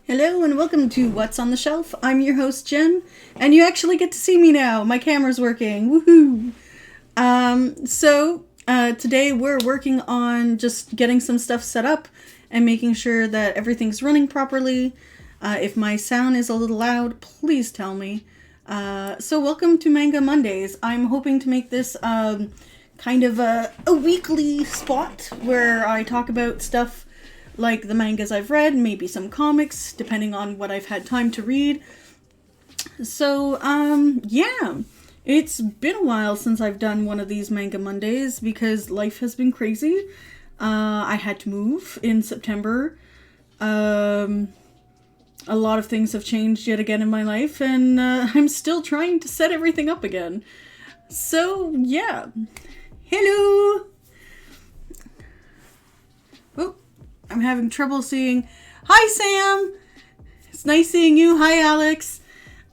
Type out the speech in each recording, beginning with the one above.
Hello and welcome to What's on the Shelf. I'm your host Jen, and you actually get to see me now. My camera's working. Woohoo! Today we're working on just getting some stuff set up and making sure that everything's running properly. If my sound is a little loud, please tell me. So welcome to Manga Mondays. I'm hoping to make this kind of a weekly spot where I talk about stuff like the mangas I've read, maybe some comics, depending on what I've had time to read. So, yeah. It's been a while since I've done one of these Manga Mondays because life has been crazy. I had to move in September. A lot of things have changed yet again in my life, and I'm still trying to set everything up again. So, yeah. Hello! Oh. I'm having trouble seeing. Hi, Sam! It's nice seeing you. Hi, Alex.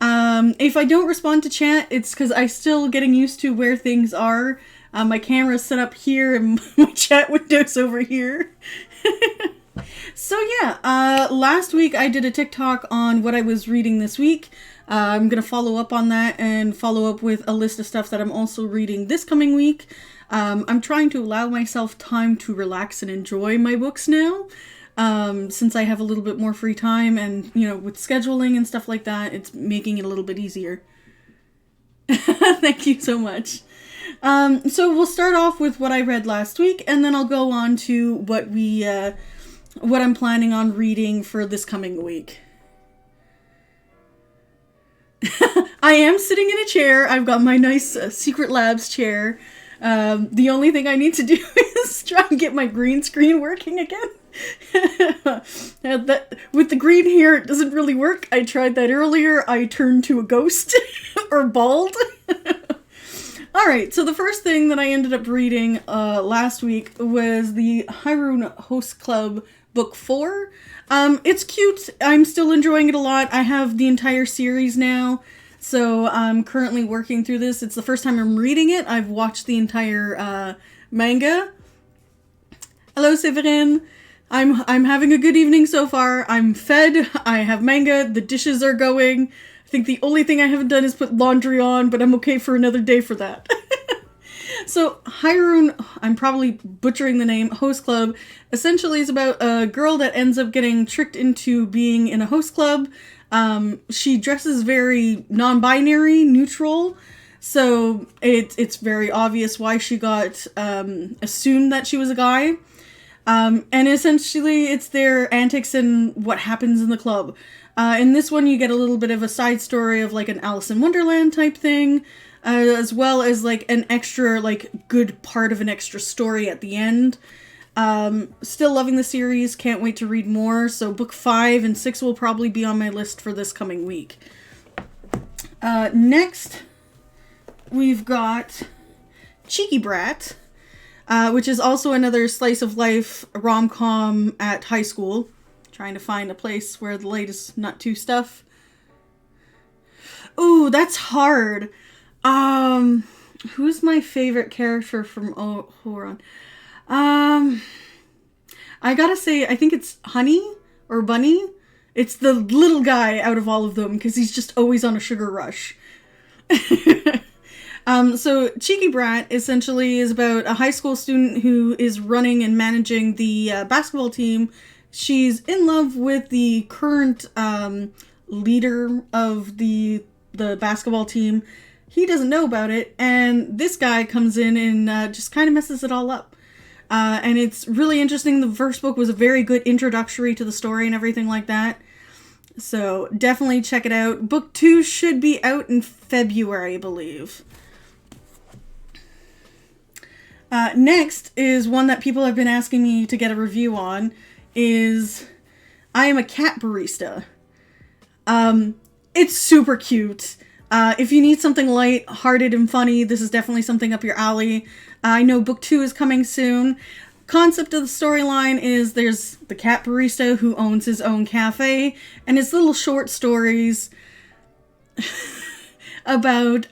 If I don't respond to chat, it's because I'm still getting used to where things are. My camera's set up here and my chat window's over here. So yeah, last week I did a TikTok on what I was reading this week. I'm going to follow up on that and follow up with a list of stuff that I'm also reading this coming week. I'm trying to allow myself time to relax and enjoy my books now, since I have a little bit more free time and, you know, with scheduling and stuff like that, it's making it a little bit easier. Thank you so much. So we'll start off with what I read last week, and then I'll go on to what I'm planning on reading for this coming week. I am sitting in a chair. I've got my nice Secret Labs chair. The only thing I need to do is try and get my green screen working again. With the green here, it doesn't really work. I tried that earlier. I turned to a ghost or bald. Alright, so the first thing that I ended up reading last week was the Hyrule Host Club Book 4. It's cute. I'm still enjoying it a lot. I have the entire series now. So I'm currently working through this. It's the first time I'm reading it. I've watched the entire manga. Hello, Severin. I'm having a good evening so far. I'm fed. I have manga. The dishes are going. I think the only thing I haven't done is put laundry on, but I'm okay for another day for that. So Hyrule, I'm probably butchering the name, Host Club, essentially is about a girl that ends up getting tricked into being in a host club. She dresses very non-binary, neutral, so it's very obvious why she got assumed that she was a guy. And essentially it's their antics and what happens in the club. In this one you get a little bit of a side story of like an Alice in Wonderland type thing, as well as like an extra, like, good part of an extra story at the end. Still loving the series, can't wait to read more, so book 5 and 6 will probably be on my list for this coming week. Next, we've got Cheeky Brat, which is also another slice of life rom-com at high school. Trying to find a place where the light is not too stuff. Ooh, that's hard. Who's my favorite character from Ouran? I gotta say, I think it's Honey or Bunny. It's the little guy out of all of them because he's just always on a sugar rush. So Cheeky Brat essentially is about a high school student who is running and managing the basketball team. She's in love with the current leader of the basketball team. He doesn't know about it, and this guy comes in and just kind of messes it all up. And it's really interesting. The first book was a very good introductory to the story and everything like that. So definitely check it out. Book 2 should be out in February, I believe. Next is one that people have been asking me to get a review on, is I Am A Cat Barista. It's super cute. If you need something light-hearted and funny, this is definitely something up your alley. I know book 2 is coming soon. Concept of the storyline is there's the cat barista who owns his own cafe, and it's little short stories about,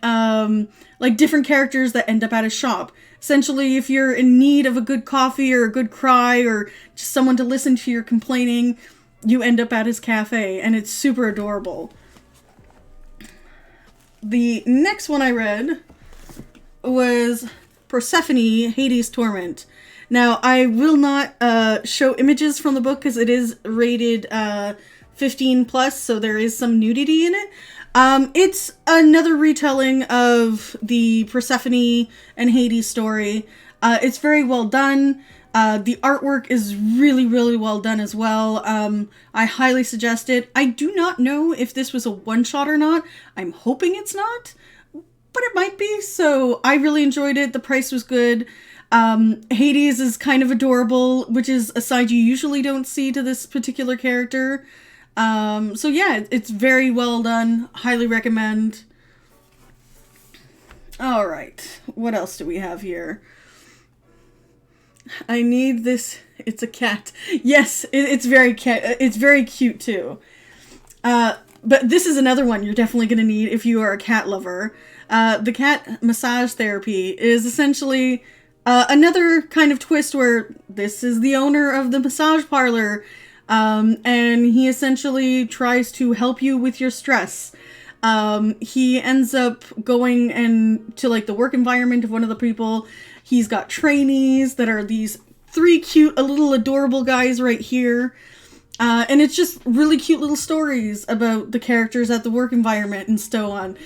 like, different characters that end up at his shop. Essentially, if you're in need of a good coffee or a good cry or just someone to listen to your complaining, you end up at his cafe, and it's super adorable. The next one I read was Persephone, Hades' Torment. Now, I will not show images from the book because it is rated 15 plus, so there is some nudity in it. It's another retelling of the Persephone and Hades story. It's very well done. The artwork is really, really well done as well. I highly suggest it. I do not know if this was a one-shot or not. I'm hoping it's not, but it might be. So I really enjoyed it. The price was good. Hades is kind of adorable, which is a side you usually don't see to this particular character. So yeah, it's very well done. Highly recommend. All right. What else do we have here? I need this. It's a cat. Yes, it's very it's very cute too. But this is another one you're definitely going to need if you are a cat lover. The cat massage therapy is essentially another kind of twist where this is the owner of the massage parlor, and he essentially tries to help you with your stress. He ends up going to like the work environment of one of the people. He's got trainees that are these 3 cute, little adorable guys right here. And it's just really cute little stories about the characters at the work environment and so on.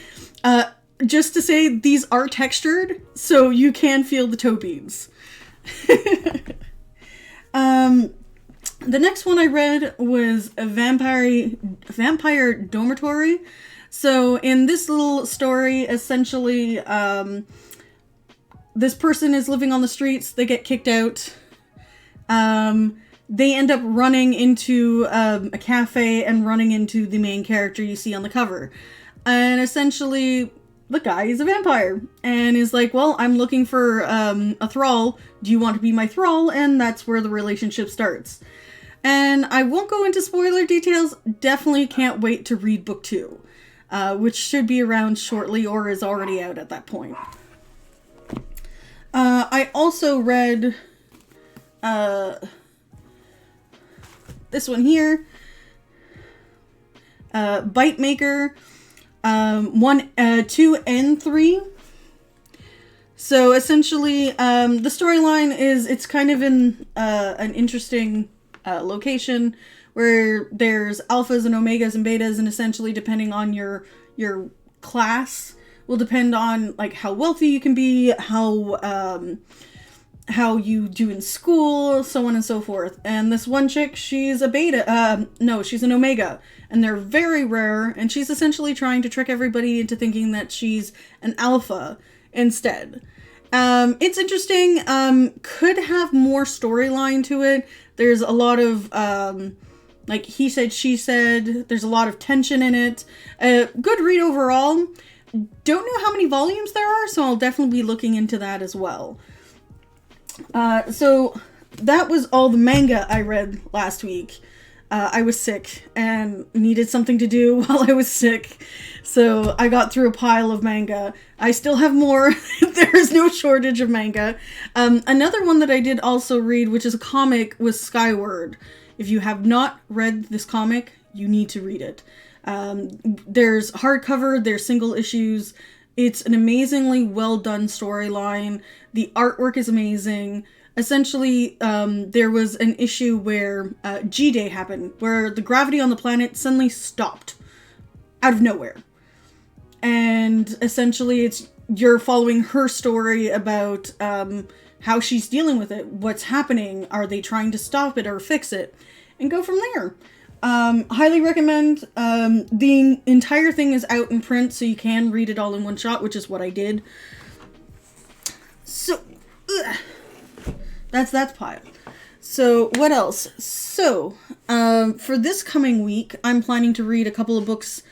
Just to say, these are textured, so you can feel the toe beads. The next one I read was a Vampire Dormitory. So in this little story, essentially, this person is living on the streets. They get kicked out. They end up running into a cafe and running into the main character you see on the cover. And essentially, the guy is a vampire and is like, well, I'm looking for a thrall. Do you want to be my thrall? And that's where the relationship starts. And I won't go into spoiler details. Definitely can't wait to read book 2, which should be around shortly or is already out at that point. I also read this one here, Bitemaker, 1, 2, and 3. So essentially, the storyline is it's kind of in an interesting location where there's alphas and omegas and betas, and essentially depending on your class will depend on like how wealthy you can be, how you do in school, so on and so forth. And this one chick, she's a beta, she's an omega, and they're very rare, and she's essentially trying to trick everybody into thinking that she's an alpha instead. It's interesting, could have more storyline to it. There's a lot of, like he said, she said, there's a lot of tension in it. Good read overall. Don't know how many volumes there are, so I'll definitely be looking into that as well. So that was all the manga I read last week. I was sick and needed something to do while I was sick, so I got through a pile of manga. I still have more. There is no shortage of manga. Another one that I did also read, which is a comic, was Skyward. If you have not read this comic, you need to read it. There's hardcover, there's single issues. It's an amazingly well done storyline. The artwork is amazing. Essentially, there was an issue where G-Day happened, where the gravity on the planet suddenly stopped out of nowhere. And essentially, you're following her story about how she's dealing with it, what's happening, are they trying to stop it or fix it, and go from there. Highly recommend. The entire thing is out in print, so you can read it all in one shot, which is what I did. So, that's pile. So, what else? So, for this coming week, I'm planning to read a couple of books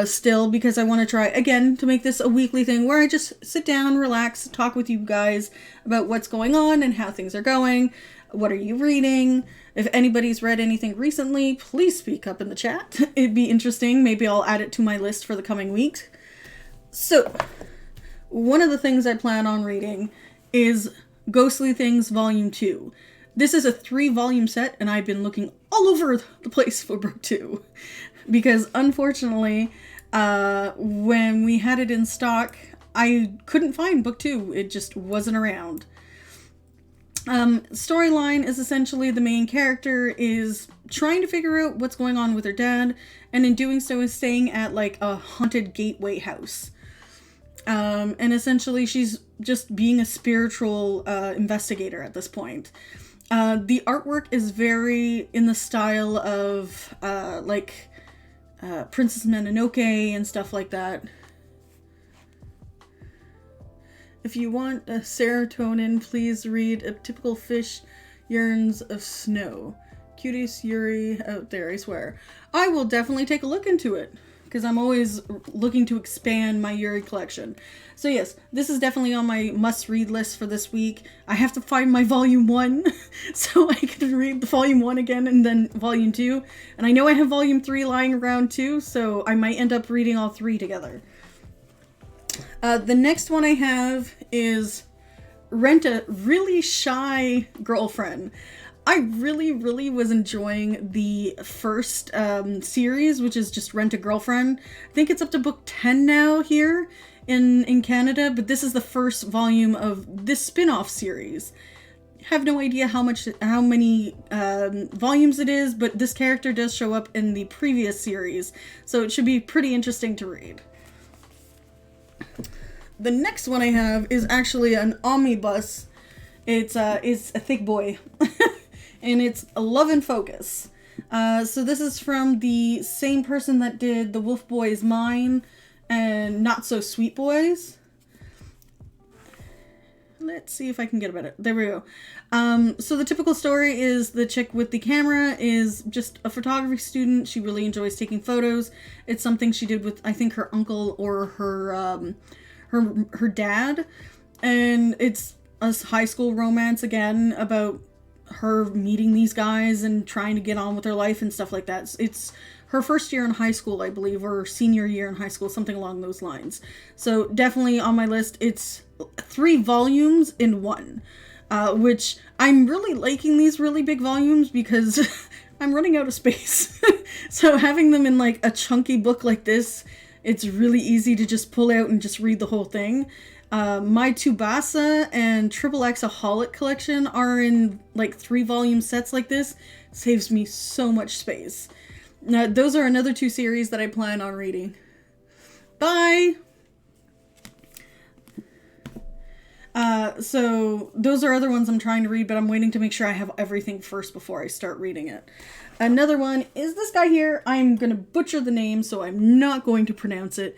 still, because I want to try, again, to make this a weekly thing where I just sit down, relax, talk with you guys about what's going on and how things are going. What are you reading? If anybody's read anything recently, please speak up in the chat. It'd be interesting. Maybe I'll add it to my list for the coming week. So, one of the things I plan on reading is Ghostly Things Volume 2. This is a 3-volume set, and I've been looking all over the place for book 2. Because, unfortunately, when we had it in stock, I couldn't find book 2. It just wasn't around. Storyline is essentially the main character is trying to figure out what's going on with her dad, and in doing so is staying at, like, a haunted gateway house. And essentially she's just being a spiritual investigator at this point. The artwork is very in the style of Princess Mononoke and stuff like that. If you want a serotonin, please read A Typical Fish Yearns of Snow. Cutest Yuri out there, I swear. I will definitely take a look into it, because I'm always looking to expand my Yuri collection. So yes, this is definitely on my must-read list for this week. I have to find my volume 1, so I can read the volume 1 again and then volume 2. And I know I have volume 3 lying around too, so I might end up reading all 3 together. The next one I have is Rent a Really Shy Girlfriend. I really was enjoying the first series, which is just Rent a Girlfriend. I think it's up to book 10 now here in Canada, but this is the first volume of this spin-off series. Have no idea how many volumes it is, but this character does show up in the previous series, so it should be pretty interesting to read. The next one I have is actually an omnibus. It's a thick boy. And it's Love and Focus. So this is from the same person that did The Wolf Boys Mine and Not So Sweet Boys. Let's see if I can get about it. There we go. So the typical story is the chick with the camera is just a photography student. She really enjoys taking photos. It's something she did with, I think, her uncle or her dad. And it's a high school romance again about her meeting these guys and trying to get on with her life and stuff like that. It's her first year in high school, I believe, or senior year in high school, something along those lines. So definitely on my list. It's 3 volumes in 1, which I'm really liking these really big volumes because I'm running out of space. So having them in like a chunky book like this, it's really easy to just pull out and just read the whole thing. My Tsubasa and XXXaholic collection are in like 3-volume sets like this. Saves me so much space. Now, those are another 2 series that I plan on reading. Bye! So those are other ones I'm trying to read, but I'm waiting to make sure I have everything first before I start reading it. Another one is this guy here. I'm going to butcher the name, so I'm not going to pronounce it.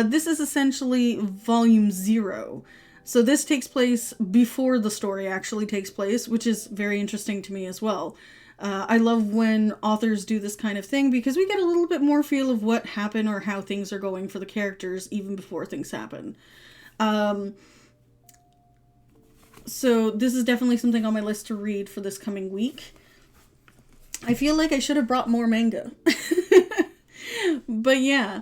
This is essentially volume 0. So this takes place before the story actually takes place, which is very interesting to me as well. I love when authors do this kind of thing because we get a little bit more feel of what happened or how things are going for the characters even before things happen. So this is definitely something on my list to read for this coming week. I feel like I should have brought more manga. But yeah.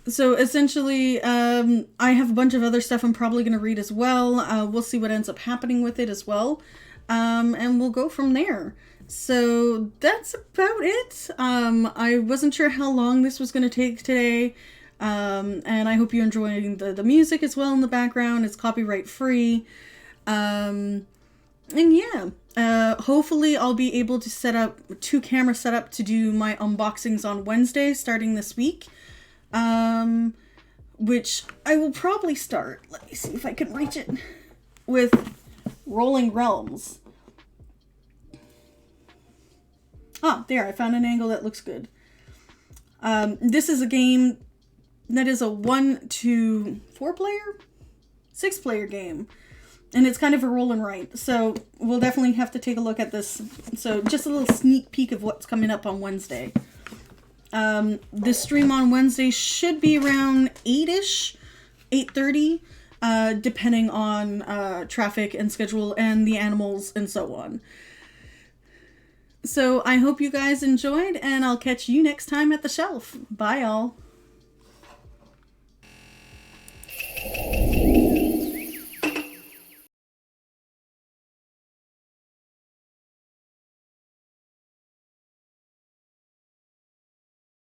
So essentially, I have a bunch of other stuff I'm probably going to read as well. We'll see what ends up happening with it as well. And we'll go from there. So that's about it. I wasn't sure how long this was going to take today. And I hope you're enjoying the music as well in the background. It's copyright free. And yeah, hopefully I'll be able to set up 2 camera setup to do my unboxings on Wednesday starting this week. Which I will probably start, let me see if I can reach it, with Rolling Realms. Ah, there, I found an angle that looks good. This is a game that is a 1 to 4 player? 6 player game. And it's kind of a roll and write. So we'll definitely have to take a look at this. So just a little sneak peek of what's coming up on Wednesday. This stream on Wednesday should be around 8-ish, 8:30, depending on traffic and schedule and the animals and so on. So I hope you guys enjoyed, and I'll catch you next time at the shelf. Bye, all.